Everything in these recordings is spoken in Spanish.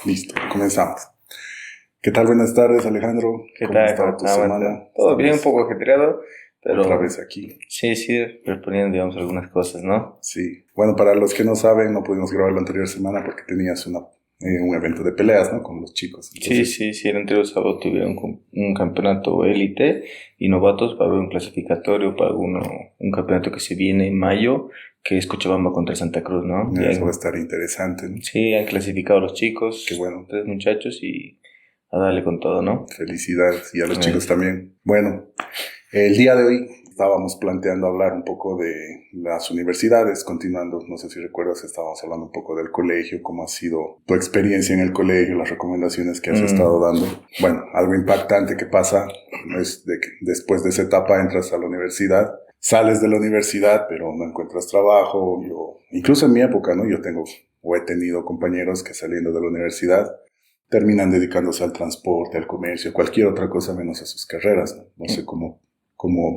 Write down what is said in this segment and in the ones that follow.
Listo, comenzamos. ¿Qué tal? Buenas tardes, Alejandro. ¿Qué ¿Cómo tal? ha estado tu semana? Todo bien, un poco ajetreado, pero Otra vez aquí. sí, proponiendo, digamos, algunas cosas, ¿no? Sí. Bueno, para los que no saben, no pudimos grabar la anterior semana porque tenías un evento de peleas, ¿no? Con los chicos. Entonces, Sí, el anterior sábado tuvieron un campeonato élite y novatos para ver un clasificatorio para un campeonato que se viene en mayo, que es Cochabamba contra Santa Cruz, ¿no? eso va a estar interesante, ¿no? Sí, han clasificado los chicos, Qué bueno. 3 muchachos y a darle con todo, ¿no? Felicidades y a los chicos también. Bueno, el día de hoy estábamos planteando hablar un poco de las universidades, continuando, no sé si recuerdas, estábamos hablando un poco del colegio, cómo ha sido tu experiencia en el colegio, las recomendaciones que has estado dando. Bueno, algo impactante que pasa es de que después de esa etapa entras a la universidad, sales de la universidad, pero no encuentras trabajo. Incluso en mi época, ¿no? Yo tengo o he tenido compañeros que saliendo de la universidad terminan dedicándose al transporte, al comercio, cualquier otra cosa menos a sus carreras, ¿no? No sé cómo,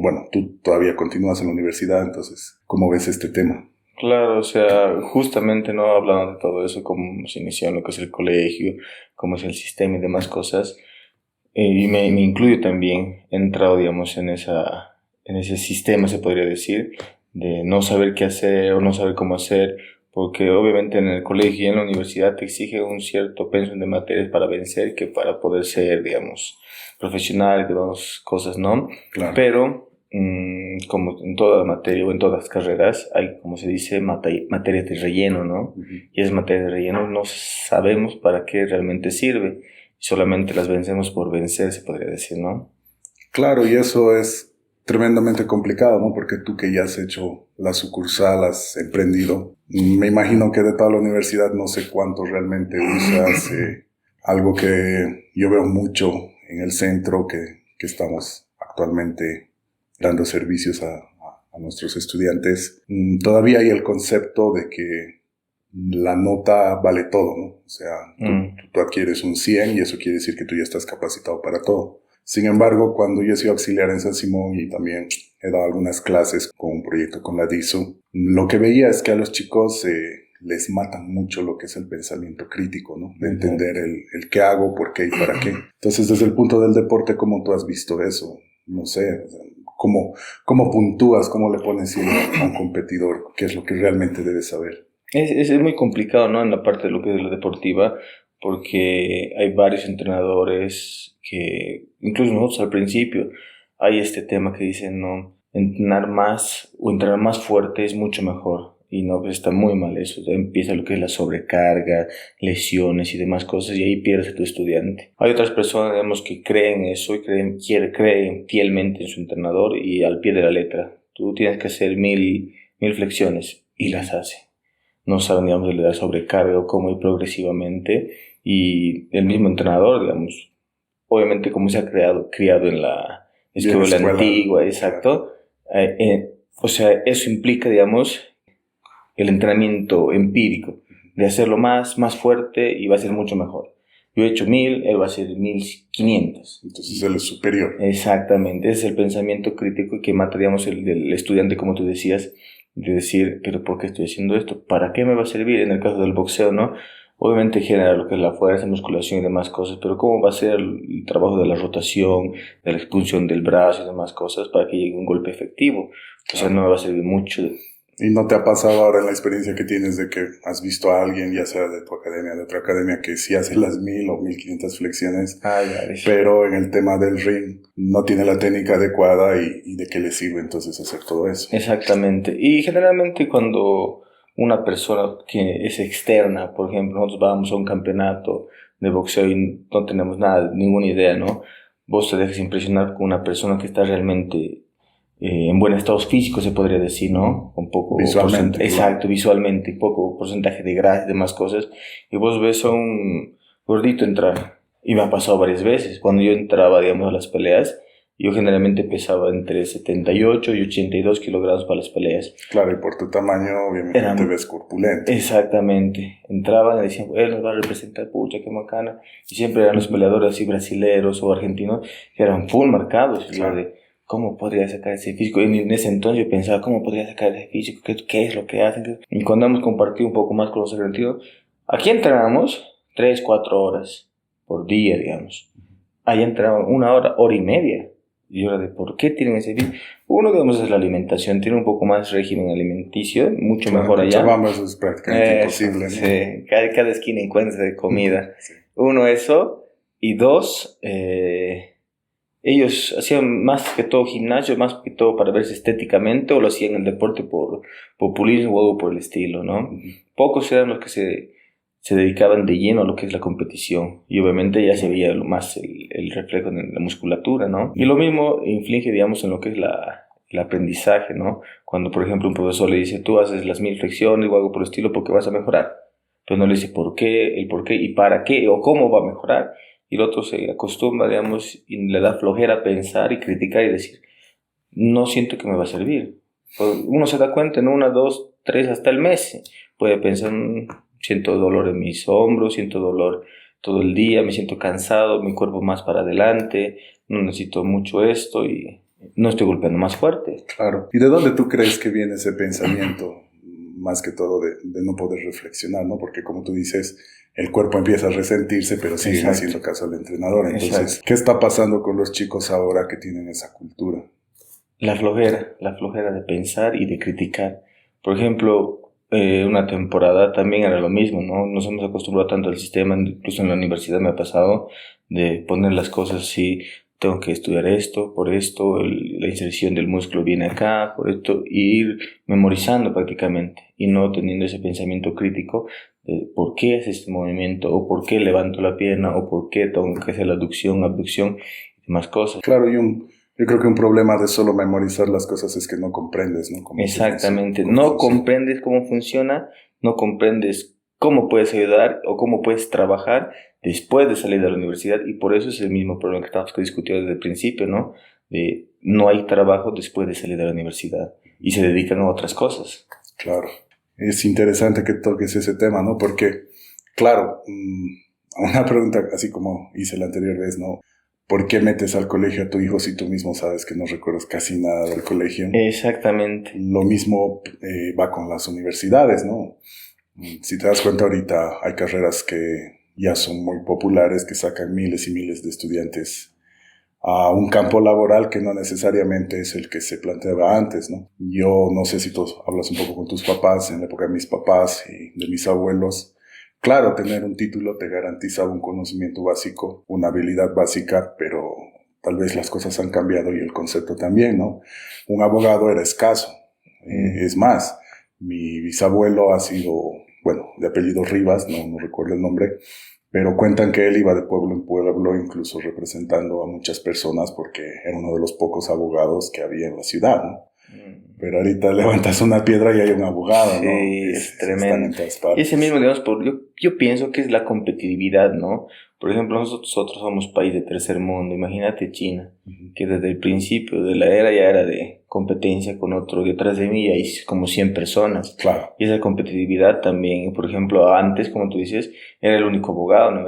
bueno, tú todavía continúas en la universidad, entonces, ¿cómo ves este tema? Claro, o sea, justamente no hablando de todo eso, cómo se inició en lo que es el colegio, cómo es el sistema y demás cosas, y me incluyo también, he entrado, digamos, en ese sistema, se podría decir, de no saber qué hacer o no saber cómo hacer, porque obviamente en el colegio y en la universidad te exige un cierto pensum de materias para vencer que para poder ser, digamos, profesional, digamos, cosas, ¿no? Claro. Pero como en toda materia o en todas las carreras, hay, como se dice, materias de relleno, ¿no? Y esas materias de relleno no sabemos para qué realmente sirve. Solamente las vencemos por vencer, se podría decir, ¿no? Claro, y eso es tremendamente complicado, ¿no? Porque tú que ya has hecho la sucursal, has emprendido, me imagino que de toda la universidad no sé cuánto realmente usas, algo que yo veo mucho en el centro que estamos actualmente dando servicios a nuestros estudiantes. Todavía hay el concepto de que la nota vale todo, ¿no? O sea, tú adquieres un 100 y eso quiere decir que tú ya estás capacitado para todo. Sin embargo, cuando yo he sido auxiliar en San Simón y también he dado algunas clases con un proyecto con la DISU, lo que veía es que a los chicos les matan mucho lo que es el pensamiento crítico, ¿no? De entender el qué hago, por qué y para qué. Entonces, desde el punto del deporte, ¿cómo tú has visto eso? No sé, ¿cómo puntúas, cómo le pones a un competidor? ¿Qué es lo que realmente debes saber? Es muy complicado, ¿no? En la parte de lo que es la deportiva, porque hay varios entrenadores que, incluso nosotros al principio, hay este tema que dicen, no, entrenar más o entrenar más fuerte es mucho mejor. Y no, pues está muy mal eso. Ya empieza lo que es la sobrecarga, lesiones y demás cosas, y ahí pierdes a tu estudiante. Hay otras personas, digamos, que creen eso y creen fielmente en su entrenador y al pie de la letra. Tú tienes que hacer 1000 flexiones y las hace. No saben, digamos, de la sobrecarga o cómo ir progresivamente. Y el mismo entrenador, digamos, obviamente como se ha criado en la escuela antigua, exacto. O sea, eso implica, digamos, el entrenamiento empírico, de hacerlo más fuerte y va a ser mucho mejor. Yo he hecho 1000, él va a hacer 1500. Entonces él es superior. Exactamente, ese es el pensamiento crítico que mata, digamos, el del estudiante, como tú decías, de decir, pero ¿por qué estoy haciendo esto? ¿Para qué me va a servir? En el caso del boxeo, ¿no? Obviamente genera lo que es la fuerza, musculación y demás cosas, pero ¿cómo va a ser el trabajo de la rotación, de la expulsión del brazo y demás cosas para que llegue un golpe efectivo? O sea, no me va a servir mucho. ¿Y no te ha pasado ahora en la experiencia que tienes de que has visto a alguien, ya sea de tu academia, de otra academia, que sí hace las 1000 o 1500 flexiones, pero en el tema del ring no tiene la técnica adecuada y de qué le sirve entonces hacer todo eso? Exactamente. Y generalmente cuando una persona que es externa, por ejemplo, nosotros vamos a un campeonato de boxeo y no tenemos nada, ninguna idea, ¿no? Vos te dejas impresionar con una persona que está realmente en buen estado físico, se podría decir, ¿no? Un poco visualmente. Exacto, visualmente, poco porcentaje de grasa y demás cosas. Y vos ves a un gordito entrar. Y me ha pasado varias veces. Cuando yo entraba, digamos, a las peleas, yo generalmente pesaba entre 78 y 82 kilogramos para las peleas. Claro, y por tu tamaño, obviamente, te ves corpulento. Exactamente. Entraban y decían, él nos va a representar, pucha, qué macana. Y siempre eran los peleadores así brasileros o argentinos que eran full marcados. Claro. Y yo de, ¿cómo podría sacar ese físico? Y en ese entonces yo pensaba, ¿cómo podría sacar ese físico? ¿Qué es lo que hacen? Y cuando hemos compartido un poco más con los argentinos, aquí entrenamos 3, 4 horas por día, digamos. Ahí entraban 1 hora, hora y media. Y yo era de, ¿por qué tienen ese día? Uno, digamos, es la alimentación. Tiene un poco más régimen alimenticio, mucho mejor allá. Cochabamba eso es prácticamente imposible, ¿no? Sí, cada esquina encuentras de comida. Sí. Uno, eso. Y dos, ellos hacían más que todo gimnasio, más que todo para verse estéticamente, o lo hacían el deporte por populismo o algo por el estilo, ¿no? Pocos eran los que se dedicaban de lleno a lo que es la competición, y obviamente ya se veía más el reflejo en la musculatura, ¿no? Y lo mismo inflige, digamos, en lo que es el aprendizaje, ¿no? Cuando, por ejemplo, un profesor le dice, tú haces las 1000 flexiones o algo por el estilo porque vas a mejorar, pero no le dice por qué, el por qué y para qué o cómo va a mejorar. Y el otro se acostumbra, digamos, y le da flojera pensar y criticar y decir, no siento que me va a servir. Uno se da cuenta en 1, 2, 3, hasta el mes. Puede pensar, siento dolor en mis hombros, siento dolor todo el día, me siento cansado, mi cuerpo más para adelante, no necesito mucho esto y no estoy golpeando más fuerte. Claro. ¿Y de dónde tú crees que viene ese pensamiento? Más que todo de no poder reflexionar, ¿no? Porque como tú dices, el cuerpo empieza a resentirse, pero siguen haciendo caso al entrenador. Entonces, ¿qué está pasando con los chicos ahora que tienen esa cultura? La flojera de pensar y de criticar. Por ejemplo, una temporada también era lo mismo, ¿no? Nos hemos acostumbrado tanto al sistema, incluso en la universidad me ha pasado, de poner las cosas así, tengo que estudiar esto, por esto, la inserción del músculo viene acá, por esto, y ir memorizando prácticamente, y no teniendo ese pensamiento crítico de por qué hace este movimiento, o por qué levanto la pierna, o por qué tengo que hacer la aducción, abducción, y demás cosas. Claro, yo creo que un problema de solo memorizar las cosas es que no comprendes, ¿no? Exactamente, no comprendes cómo funciona, no comprendes cómo puedes ayudar o cómo puedes trabajar después de salir de la universidad, y por eso es el mismo problema que estábamos discutiendo desde el principio, ¿no? De no hay trabajo después de salir de la universidad y se dedican a otras cosas. Claro, es interesante que toques ese tema, ¿no? Porque, claro, una pregunta así como hice la anterior vez, ¿no? ¿Por qué metes al colegio a tu hijo si tú mismo sabes que no recuerdas casi nada del colegio? Exactamente. Lo mismo va con las universidades, ¿no? Si te das cuenta ahorita hay carreras que ya son muy populares, que sacan miles y miles de estudiantes a un campo laboral que no necesariamente es el que se planteaba antes, ¿no? Yo no sé si tú hablas un poco con tus papás, en la época de mis papás y de mis abuelos. Claro, tener un título te garantizaba un conocimiento básico, una habilidad básica, pero tal vez las cosas han cambiado y el concepto también, ¿no? Un abogado era escaso. Es más, mi bisabuelo ha sido, bueno, de apellido Rivas, no recuerdo el nombre, pero cuentan que él iba de pueblo en pueblo, incluso representando a muchas personas porque era uno de los pocos abogados que había en la ciudad, ¿no? Pero ahorita levantas una piedra y hay un abogado, ¿no? Sí, es tremendo. Y ese mismo, digamos, yo pienso que es la competitividad, ¿no? Por ejemplo, nosotros somos país de tercer mundo. Imagínate China, que desde el principio de la era ya era de competencia con otro. Detrás de mí hay como 100 personas. Claro. Y esa competitividad también, por ejemplo, antes, como tú dices, era el único abogado, ¿no?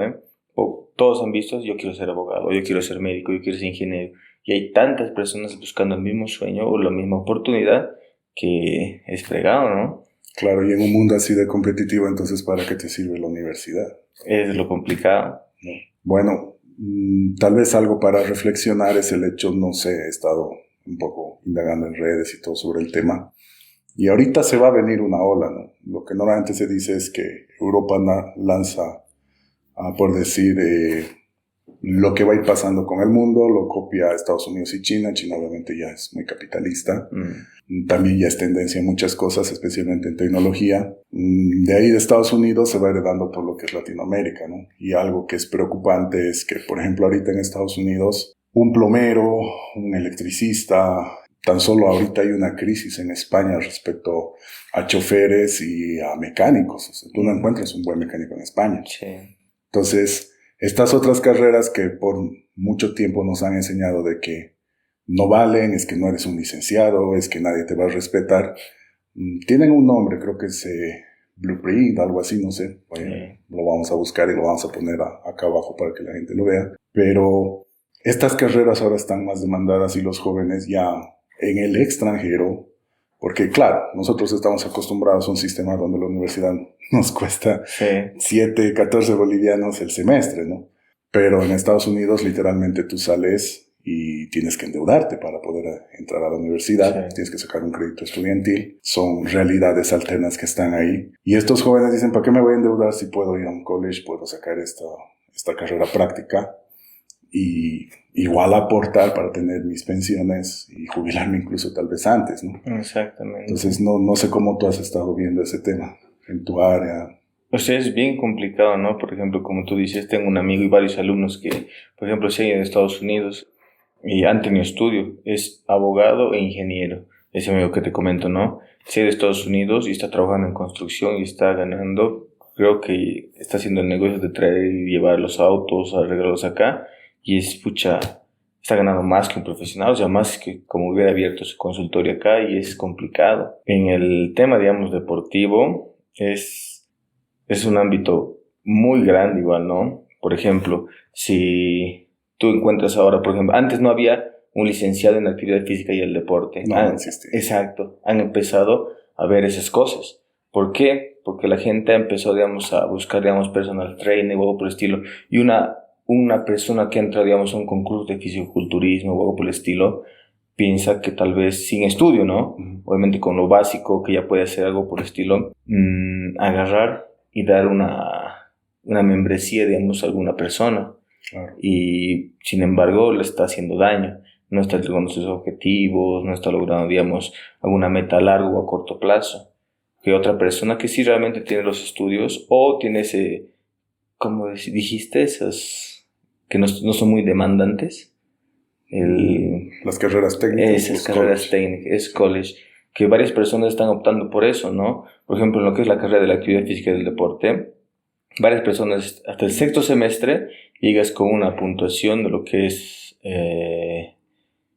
Todos han visto, yo quiero ser abogado, yo quiero ser médico, yo quiero ser ingeniero. Y hay tantas personas buscando el mismo sueño o la misma oportunidad que es fregado, ¿no? Claro, y en un mundo así de competitivo, entonces, ¿para qué te sirve la universidad? Es lo complicado. ¿No? Bueno, tal vez algo para reflexionar es el hecho, no sé, he estado un poco indagando en redes y todo sobre el tema. Y ahorita se va a venir una ola, ¿no? Lo que normalmente se dice es que Europa lanza, por decir, lo que va a ir pasando con el mundo, lo copia Estados Unidos y China. China obviamente ya es muy capitalista. También ya es tendencia en muchas cosas, especialmente en tecnología. De ahí de Estados Unidos se va heredando por lo que es Latinoamérica, ¿no? Y algo que es preocupante es que, por ejemplo, ahorita en Estados Unidos, un plomero, un electricista, tan solo ahorita hay una crisis en España respecto a choferes y a mecánicos. O sea, tú no encuentras un buen mecánico en España. Sí. Entonces, estas otras carreras que por mucho tiempo nos han enseñado de que no valen, es que no eres un licenciado, es que nadie te va a respetar, tienen un nombre, creo que es Blueprint, algo así, no sé. Lo vamos a buscar y lo vamos a poner acá abajo para que la gente lo vea. Pero estas carreras ahora están más demandadas y los jóvenes ya en el extranjero, Porque claro, nosotros estamos acostumbrados a un sistema donde la universidad nos cuesta 7, 14 bolivianos el semestre, ¿no? Pero en Estados Unidos literalmente tú sales y tienes que endeudarte para poder entrar a la universidad, tienes que sacar un crédito estudiantil, son realidades alternas que están ahí. Y estos jóvenes dicen, ¿para qué me voy a endeudar si puedo ir a un college, puedo sacar esta carrera práctica y igual aportar para tener mis pensiones y jubilarme incluso tal vez antes, ¿no? Exactamente. Entonces no sé cómo tú has estado viendo ese tema en tu área. O sea, es bien complicado, ¿no? Por ejemplo, como tú dices, tengo un amigo y varios alumnos que, por ejemplo, siguen en Estados Unidos y han tenido estudio, es abogado e ingeniero, ese amigo que te comento, ¿no? Sigue de Estados Unidos y está trabajando en construcción y está ganando, creo que está haciendo el negocio de traer y llevar los autos, arreglarlos acá, y es, pucha, está ganando más que un profesional, o sea, más que como hubiera abierto su consultorio acá, y es complicado. En el tema, digamos, deportivo, es un ámbito muy grande igual, ¿no? Por ejemplo, si tú encuentras ahora, por ejemplo, antes no había un licenciado en actividad física y el deporte. No existe. Exacto, han empezado a ver esas cosas. ¿Por qué? Porque la gente empezó, digamos, a buscar, digamos, personal trainer o algo por el estilo, y una persona que entra, digamos, a un concurso de fisiculturismo o algo por el estilo, piensa que tal vez sin estudio, ¿no? Obviamente con lo básico, que ya puede hacer algo por el estilo, agarrar y dar una membresía, digamos, a alguna persona. Claro. Y sin embargo le está haciendo daño. No está logrando sus objetivos, no está logrando, digamos, alguna meta a largo o a corto plazo. Que otra persona que sí realmente tiene los estudios o tiene ese, como dijiste, esas que no son muy demandantes. Las carreras técnicas. Esas carreras técnicas, es college, que varias personas están optando por eso, ¿no? Por ejemplo, en lo que es la carrera de la actividad física y del deporte, varias personas hasta el sexto semestre llegas con una puntuación de lo que es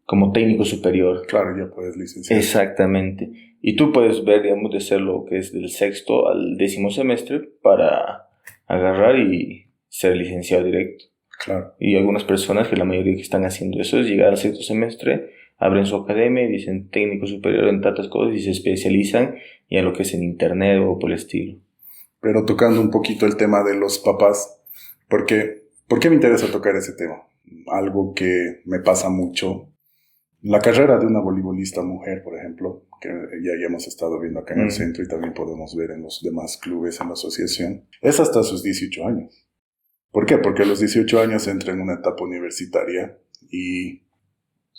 como técnico superior. Claro, ya puedes licenciar. Exactamente. Y tú puedes ver, digamos, de ser lo que es del sexto al 10º semestre para agarrar y ser licenciado directo. Claro. Y algunas personas, que la mayoría que están haciendo eso, es llegar al sexto semestre, abren su academia y dicen técnico superior en tantas cosas y se especializan en lo que es en internet o por el estilo. Pero tocando un poquito el tema de los papás, ¿por qué me interesa tocar ese tema? Algo que me pasa mucho. La carrera de una voleibolista mujer, por ejemplo, que ya hemos estado viendo acá en el centro y también podemos ver en los demás clubes en la asociación, es hasta sus 18 años. ¿Por qué? Porque a los 18 años entra en una etapa universitaria y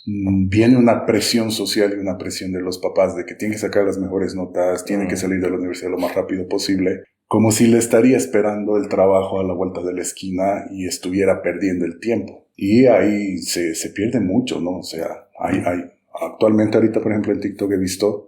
viene una presión social y una presión de los papás de que tienen que sacar las mejores notas, tienen que salir de la universidad lo más rápido posible, como si le estaría esperando el trabajo a la vuelta de la esquina y estuviera perdiendo el tiempo. Y ahí se pierde mucho, ¿no? O sea, actualmente ahorita, por ejemplo, en TikTok he visto,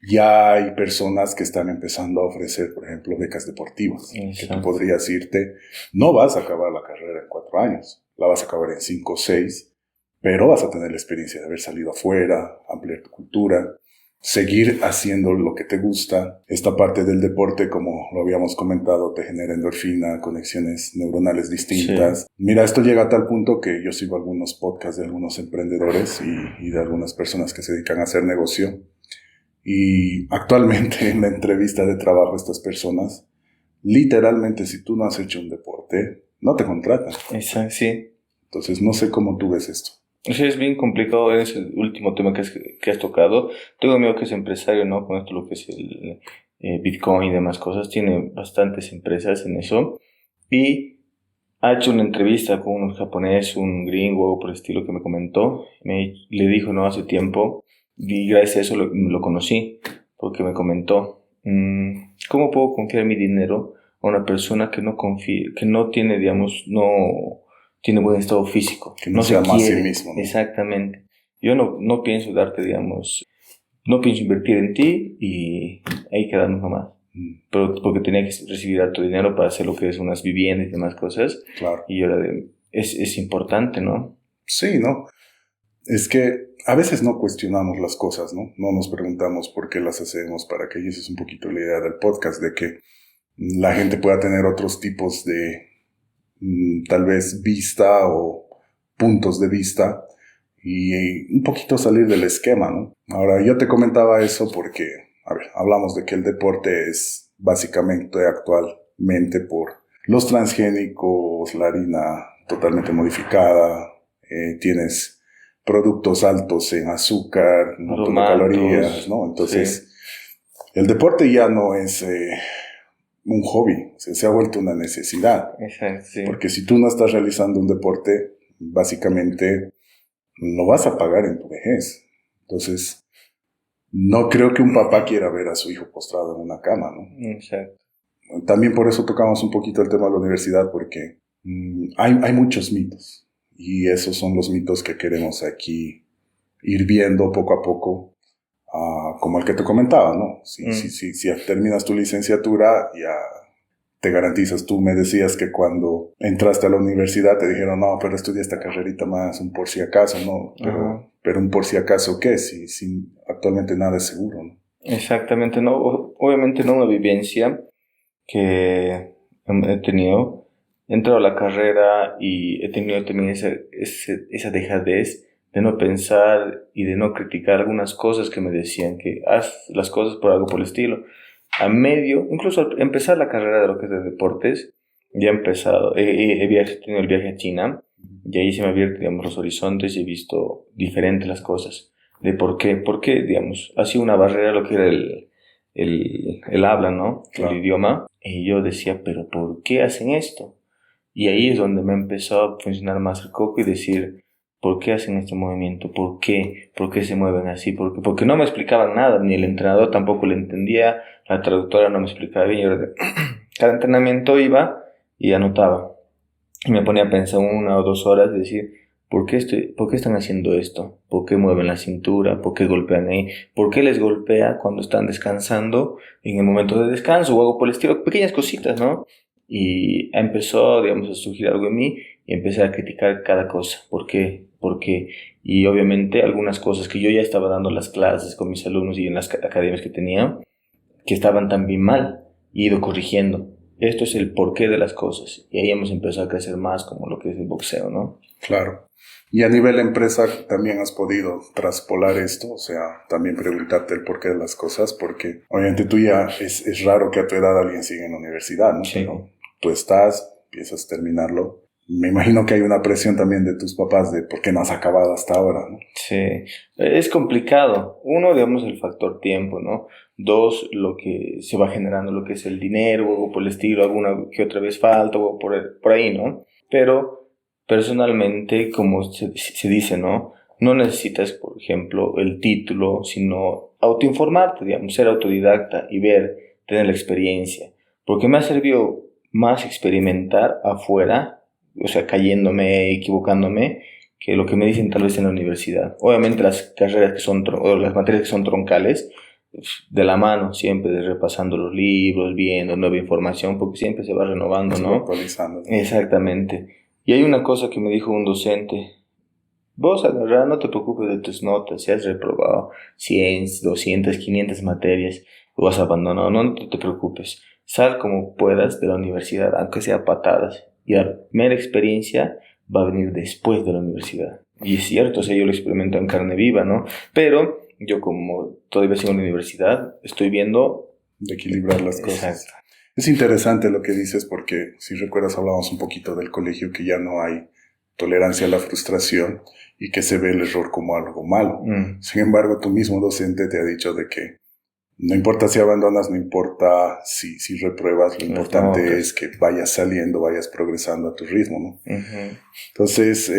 ya hay personas que están empezando a ofrecer, por ejemplo, becas deportivas. Exacto. Que tú podrías irte, no vas a acabar la carrera en 4 años, la vas a acabar en 5 o 6, pero vas a tener la experiencia de haber salido afuera, ampliar tu cultura, seguir haciendo lo que te gusta. Esta parte del deporte, como lo habíamos comentado, te genera endorfina, conexiones neuronales distintas. Sí. Mira, esto llega a tal punto que yo sigo algunos podcasts de algunos emprendedores y de algunas personas que se dedican a hacer negocio. Y actualmente en la entrevista de trabajo estas personas, literalmente si tú no has hecho un deporte, no te contratan. Exacto, sí. Entonces no sé cómo tú ves esto. Sí, es bien complicado, es el último tema que has tocado. Tengo un amigo que es empresario, ¿no? Con esto lo que es el Bitcoin y demás cosas. Tiene bastantes empresas en eso. Y ha hecho una entrevista con un japonés, un gringo, por el estilo que me comentó. Le dijo, ¿no? Hace tiempo. Y gracias a eso lo conocí. Porque me comentó, ¿cómo puedo confiar mi dinero a una persona que no confía, que no tiene, digamos, no tiene buen estado físico, que no sea más sí mismo, ¿no? Exactamente. Yo no pienso darte, digamos, no pienso invertir en ti y ahí quedamos nomás. Pero porque tenía que recibir tu dinero para hacer lo que es unas viviendas y demás cosas. Claro. Y ahora es importante, ¿no? Sí, ¿no? Es que a veces no cuestionamos las cosas, ¿no? No nos preguntamos por qué las hacemos, para qué. Y esa es un poquito la idea del podcast, de que la gente pueda tener otros tipos de tal vez vista o puntos de vista y un poquito salir del esquema, ¿no? Ahora, yo te comentaba eso porque, a ver, hablamos de que el deporte es básicamente actualmente por los transgénicos, la harina totalmente modificada, tienes productos altos en azúcar, un montón de calorías, ¿no? Entonces, el deporte ya no es un hobby, se ha vuelto una necesidad. Exacto, sí. Porque si tú no estás realizando un deporte, básicamente lo vas a pagar en tu vejez. Entonces, no creo que un papá quiera ver a su hijo postrado en una cama, ¿no? Exacto. También por eso tocamos un poquito el tema de la universidad, porque hay muchos mitos. Y esos son los mitos que queremos aquí ir viendo poco a poco, como el que te comentaba, ¿no? Si terminas tu licenciatura, ya te garantizas. Tú me decías que cuando entraste a la universidad te dijeron, no, pero estudia esta carrerita más, un por si acaso, ¿no? Pero un por si acaso, ¿qué? Si actualmente nada es seguro, ¿no? Exactamente, no. Obviamente no una vivencia que he tenido. He entrado a la carrera y he tenido también esa dejadez de no pensar y de no criticar algunas cosas que me decían, que haz las cosas por algo por el estilo. Incluso al empezar la carrera de lo que es de deportes, ya he empezado, he tenido el viaje a China y ahí se me han abierto, digamos, los horizontes y he visto diferentes las cosas. De por qué, digamos, ha sido una barrera lo que era el habla, ¿no? Claro. El idioma. Y yo decía, pero ¿por qué hacen esto? Y ahí es donde me empezó a funcionar más el coco y decir, ¿por qué hacen este movimiento? ¿Por qué? ¿Por qué se mueven así? Porque no me explicaban nada, ni el entrenador tampoco le entendía, la traductora no me explicaba bien. Yo cada entrenamiento iba y anotaba. Y me ponía a pensar 1 o 2 horas y decir, ¿por qué están haciendo esto? ¿Por qué mueven la cintura? ¿Por qué golpean ahí? ¿Por qué les golpea cuando están descansando en el momento de descanso o algo por el estilo? Pequeñas cositas, ¿no? Y empezó, digamos, a surgir algo en mí y empecé a criticar cada cosa. ¿Por qué? ¿Por qué? Y obviamente algunas cosas que yo ya estaba dando las clases con mis alumnos y en las academias que tenía, que estaban también mal, y he ido corrigiendo. Esto es el porqué de las cosas. Y ahí hemos empezado a crecer más como lo que es el boxeo, ¿no? Claro. Y a nivel empresa también has podido traspolar esto, o sea, también preguntarte el porqué de las cosas, porque obviamente tú ya es raro que a tu edad alguien siga en la universidad, ¿no? Sí. Pero tú empiezas a terminarlo. Me imagino que hay una presión también de tus papás de por qué no has acabado hasta ahora, ¿no? Sí, es complicado. Uno, digamos, el factor tiempo, ¿no? Dos, lo que se va generando, lo que es el dinero, o algo por el estilo, alguna que otra vez falta, o por ahí, ¿no? Pero personalmente, como se dice, ¿no? No necesitas, por ejemplo, el título, sino autoinformarte, digamos, ser autodidacta y tener la experiencia. Porque me ha servido más experimentar afuera, o sea, cayéndome, equivocándome, que lo que me dicen tal vez en la universidad. Obviamente las carreras o las materias que son troncales, de la mano, siempre repasando los libros, viendo nueva información, porque siempre se va renovando, Se ¿no? va actualizando. Exactamente. Y hay una cosa que me dijo un docente: vos agarrá, no te preocupes de tus notas, si has reprobado 100, 200, 500 materias, o has abandonado, no te preocupes. Sal como puedas de la universidad, aunque sea patadas, y la primera experiencia va a venir después de la universidad. Y es cierto, o sea, yo lo experimento en carne viva, ¿no? Pero yo, como todavía sigo en la universidad, estoy viendo... De equilibrar las cosas. Exacto. Es interesante lo que dices porque, si recuerdas, hablábamos un poquito del colegio, que ya no hay tolerancia a la frustración y que se ve el error como algo malo. Sin embargo, tu mismo docente te ha dicho de que no importa si abandonas, no importa si repruebas, lo importante es que vayas saliendo, vayas progresando a tu ritmo, ¿no? Entonces,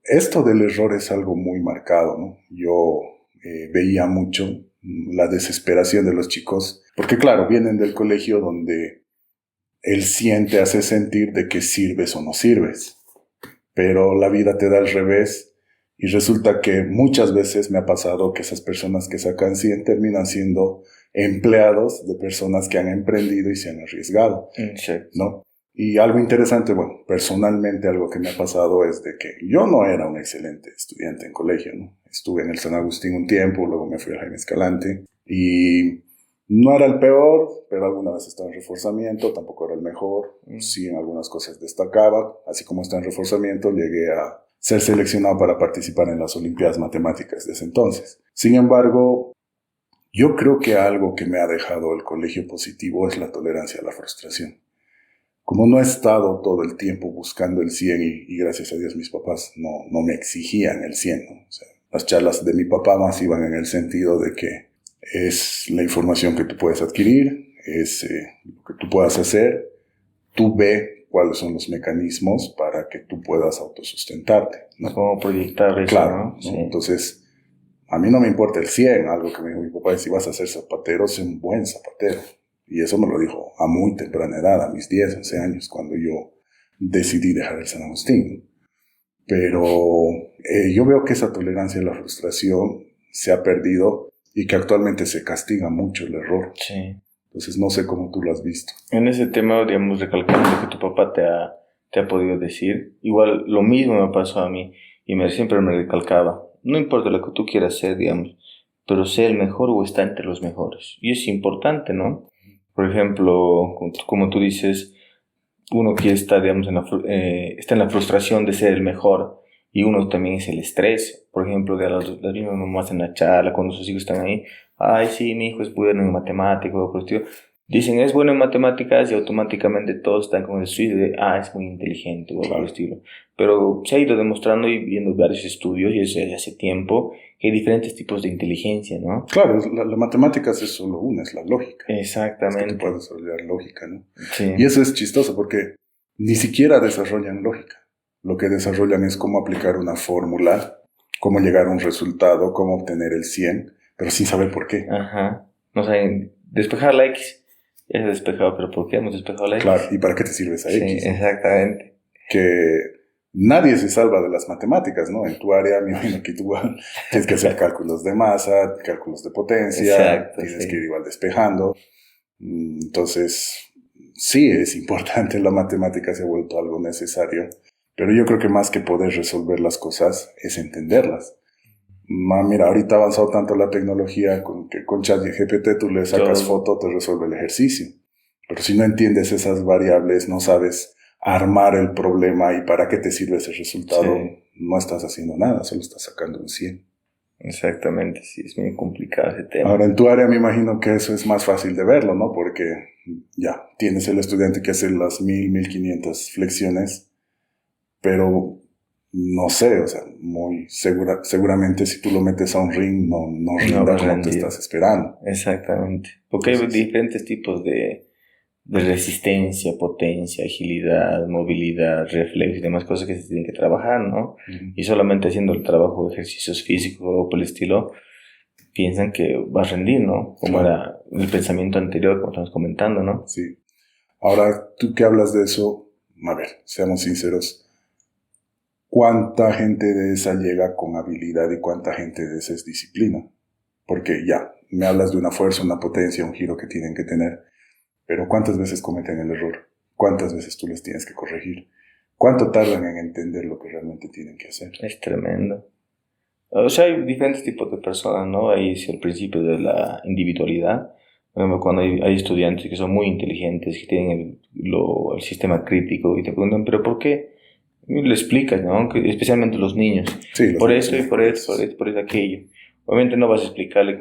esto del error es algo muy marcado, ¿no? Yo veía mucho la desesperación de los chicos, porque claro, vienen del colegio donde el te hace sentir de que sirves o no sirves, pero la vida te da al revés. Y resulta que muchas veces me ha pasado que esas personas que sacan 100 terminan siendo empleados de personas que han emprendido y se han arriesgado, ¿no? Y algo interesante, bueno, personalmente algo que me ha pasado es de que yo no era un excelente estudiante en colegio, ¿no? Estuve en el San Agustín un tiempo, luego me fui al Jaime Escalante y no era el peor, pero alguna vez estaba en reforzamiento, tampoco era el mejor, sí en algunas cosas destacaba, así como estaba en reforzamiento llegué a ser seleccionado para participar en las Olimpiadas Matemáticas de ese entonces. Sin embargo, yo creo que algo que me ha dejado el colegio positivo es la tolerancia a la frustración. Como no he estado todo el tiempo buscando el 100 y gracias a Dios mis papás no me exigían el 100, ¿no? O sea, las charlas de mi papá más iban en el sentido de que es la información que tú puedes adquirir, es lo que tú puedas hacer, tú ve cuáles son los mecanismos para que tú puedas autosustentarte, ¿no? Cómo proyectar eso, claro, ¿no? ¿no? Sí. Entonces, a mí no me importa el 100, algo que me dijo mi papá es: si vas a ser zapatero, sé un buen zapatero. Y eso me lo dijo a muy temprana edad, a mis 10, 11 años, cuando yo decidí dejar el San Agustín. Pero yo veo que esa tolerancia a la frustración se ha perdido y que actualmente se castiga mucho el error. Sí. Entonces no sé cómo tú lo has visto. En ese tema, digamos, recalcando lo que tu papá te ha podido decir, igual lo mismo me pasó a mí y siempre me recalcaba, no importa lo que tú quieras ser, digamos, pero sé el mejor o está entre los mejores. Y es importante, ¿no? Por ejemplo, como tú dices, uno quiere estar, digamos, está en la frustración de ser el mejor y uno también es el estrés. Por ejemplo, de las mismas mamás en la charla, cuando sus hijos están ahí, ay, sí, mi hijo es bueno en matemáticas, o por el estilo. Dicen, es bueno en matemáticas y automáticamente todos están con el switch de, es muy inteligente o algo por el estilo. Pero se ha ido demostrando y viendo varios estudios y desde hace tiempo que hay diferentes tipos de inteligencia, ¿no? Claro, la matemáticas es solo una, es la lógica. Exactamente. Es que tú puedes desarrollar lógica, ¿no? Sí. Y eso es chistoso porque ni siquiera desarrollan lógica. Lo que desarrollan es cómo aplicar una fórmula, cómo llegar a un resultado, cómo obtener el 100, pero sin saber por qué. Ajá. No saben despejar la X. Ya se ha despejado, pero ¿por qué hemos despejado la X? Claro, ¿y para qué te sirve esa X? Sí, exactamente. Que nadie se salva de las matemáticas, ¿no? En tu área, me imagino que tú tienes que hacer cálculos de masa, cálculos de potencia, exacto, tienes sí. que ir igual despejando. Entonces, sí, es importante, la matemática se ha vuelto algo necesario, pero yo creo que más que poder resolver las cosas es entenderlas. Mira, ahorita ha avanzado tanto la tecnología que con ChatGPT tú le sacas foto, te resuelve el ejercicio. Pero si no entiendes esas variables, no sabes armar el problema y para qué te sirve ese resultado, sí, no estás haciendo nada, solo estás sacando un 100. Exactamente, sí, es muy complicado ese tema. Ahora, en tu área me imagino que eso es más fácil de verlo, ¿no? Porque ya, tienes el estudiante que hace las 1500 flexiones, pero no sé, o sea, seguramente si tú lo metes a un ring, no rinda como te estás esperando. Exactamente, porque hay diferentes tipos de resistencia, potencia, agilidad, movilidad, reflejos y demás cosas que se tienen que trabajar, ¿no? Uh-huh. Y solamente haciendo el trabajo de ejercicios físicos o por el estilo, piensan que va a rendir, ¿no? Como era el pensamiento anterior, como estamos comentando, ¿no? Sí. Ahora, tú que hablas de eso, a ver, seamos sinceros, ¿cuánta gente de esa llega con habilidad y cuánta gente de esa es disciplina? Porque ya, me hablas de una fuerza, una potencia, un giro que tienen que tener. Pero ¿cuántas veces cometen el error? ¿Cuántas veces tú les tienes que corregir? ¿Cuánto tardan en entender lo que realmente tienen que hacer? Es tremendo. O sea, hay diferentes tipos de personas, ¿no? Ahí es el principio de la individualidad. Cuando hay estudiantes que son muy inteligentes, que tienen el sistema crítico y te preguntan, ¿pero por qué? Y le explicas, ¿no? Especialmente los niños. Sí, por esto y por esto, por aquello. Obviamente no vas a explicarle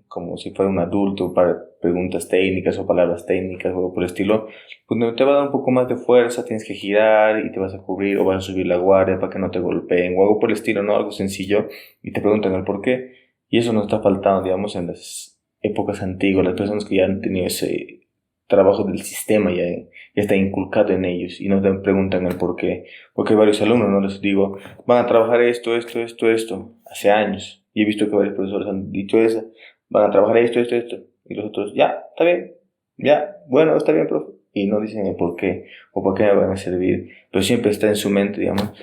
como si fuera un adulto para preguntas técnicas o palabras técnicas o algo por el estilo. Cuando te va a dar un poco más de fuerza, tienes que girar y te vas a cubrir o vas a subir la guardia para que no te golpeen o algo por el estilo, ¿no? Algo sencillo y te preguntan el por qué. Y eso nos está faltando, digamos, en las épocas antiguas, las personas que ya han tenido ese trabajo del sistema ya está inculcado en ellos y nos preguntan el por qué. Porque hay varios alumnos, ¿no? Les digo, van a trabajar esto, hace años. Y he visto que varios profesores han dicho eso, van a trabajar esto. Y los otros, ya, está bien, ya, bueno, está bien, profe. Y no dicen el por qué, o por qué me van a servir. Pero siempre está en su mente, digamos.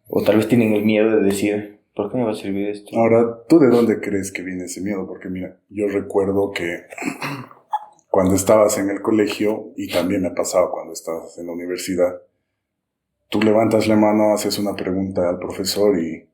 O tal vez tienen el miedo de decir, ¿por qué me va a servir esto? Ahora, ¿tú de dónde crees que viene ese miedo? Porque mira, yo recuerdo que cuando estabas en el colegio, y también me ha pasado cuando estabas en la universidad, tú levantas la mano, haces una pregunta al profesor y